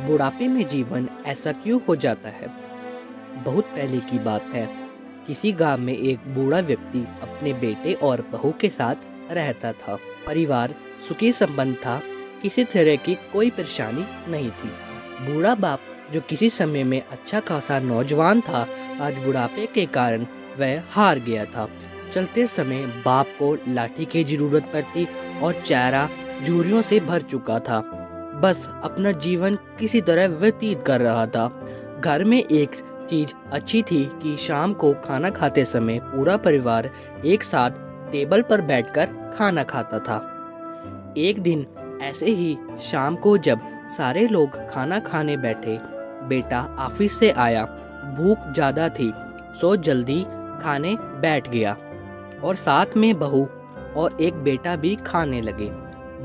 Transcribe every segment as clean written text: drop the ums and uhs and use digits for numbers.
बुढ़ापे में जीवन ऐसा क्यों हो जाता है। बहुत पहले की बात है। किसी गांव में एक बूढ़ा व्यक्ति अपने बेटे और बहू के साथ रहता था। परिवार सुखी संपन्न था। किसी तरह की कोई परेशानी नहीं थी। बूढ़ा बाप जो किसी समय में अच्छा खासा नौजवान था, आज बुढ़ापे के कारण वह हार गया था। चलते समय बाप को लाठी की जरूरत पड़ती और चेहरा झुर्रियों से भर चुका था। बस अपना जीवन किसी तरह व्यतीत कर रहा था। घर में एक चीज अच्छी थी कि शाम को खाना खाते समय पूरा परिवार एक साथ टेबल पर बैठकर खाना खाता था। एक दिन ऐसे ही शाम को जब सारे लोग खाना खाने बैठे, बेटा ऑफिस से आया। भूख ज्यादा थी, सो जल्दी खाने बैठ गया और साथ में बहू और एक बेटा भी खाने लगे।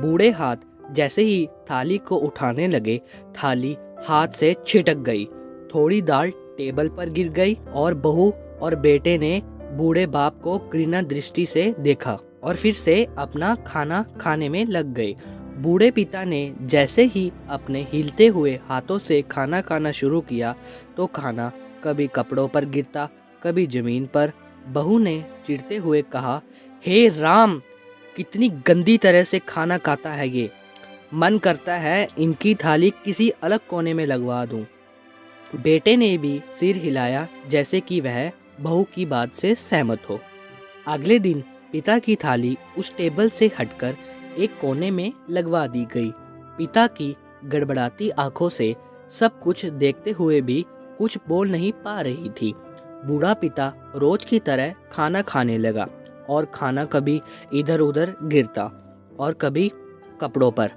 बूढ़े हाथ जैसे ही थाली को उठाने लगे, थाली हाथ से छिटक गई। थोड़ी दाल टेबल पर गिर गई और बहू और बेटे ने बूढ़े बाप को घृणा दृष्टि से देखा और फिर से अपना खाना खाने में लग गए। बूढ़े पिता ने जैसे ही अपने हिलते हुए हाथों से खाना खाना शुरू किया तो खाना कभी कपड़ों पर गिरता, कभी जमीन पर। बहू ने चिढ़ते हुए कहा, हे राम, कितनी गंदी तरह से खाना खाता है ये। मन करता है इनकी थाली किसी अलग कोने में लगवा दूं। बेटे ने भी सिर हिलाया जैसे कि वह बहू की बात से सहमत हो। अगले दिन पिता की थाली उस टेबल से हटकर एक कोने में लगवा दी गई। पिता की गड़बड़ाती आंखों से सब कुछ देखते हुए भी कुछ बोल नहीं पा रही थी। बूढ़ा पिता रोज की तरह खाना खाने लगा और खाना कभी इधर उधर गिरता और कभी कपड़ों पर।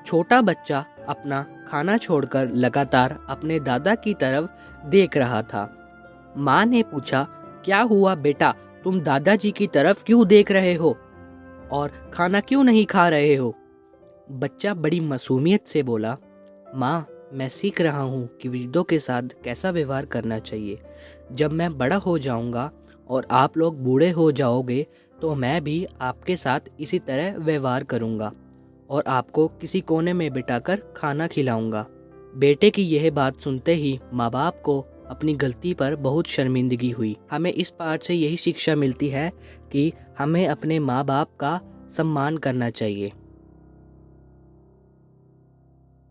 छोटा बच्चा अपना खाना छोड़कर लगातार अपने दादा की तरफ देख रहा था। माँ ने पूछा, क्या हुआ बेटा, तुम दादाजी की तरफ क्यों देख रहे हो और खाना क्यों नहीं खा रहे हो? बच्चा बड़ी मासूमियत से बोला, माँ, मैं सीख रहा हूँ कि वृद्धों के साथ कैसा व्यवहार करना चाहिए। जब मैं बड़ा हो जाऊँगा और आप लोग बूढ़े हो जाओगे तो मैं भी आपके साथ इसी तरह व्यवहार करूँगा और आपको किसी कोने में बिठाकर खाना खिलाऊंगा। बेटे की यह बात सुनते ही माँ बाप को अपनी गलती पर बहुत शर्मिंदगी हुई। हमें इस पाठ से यही शिक्षा मिलती है कि हमें अपने माँ बाप का सम्मान करना चाहिए।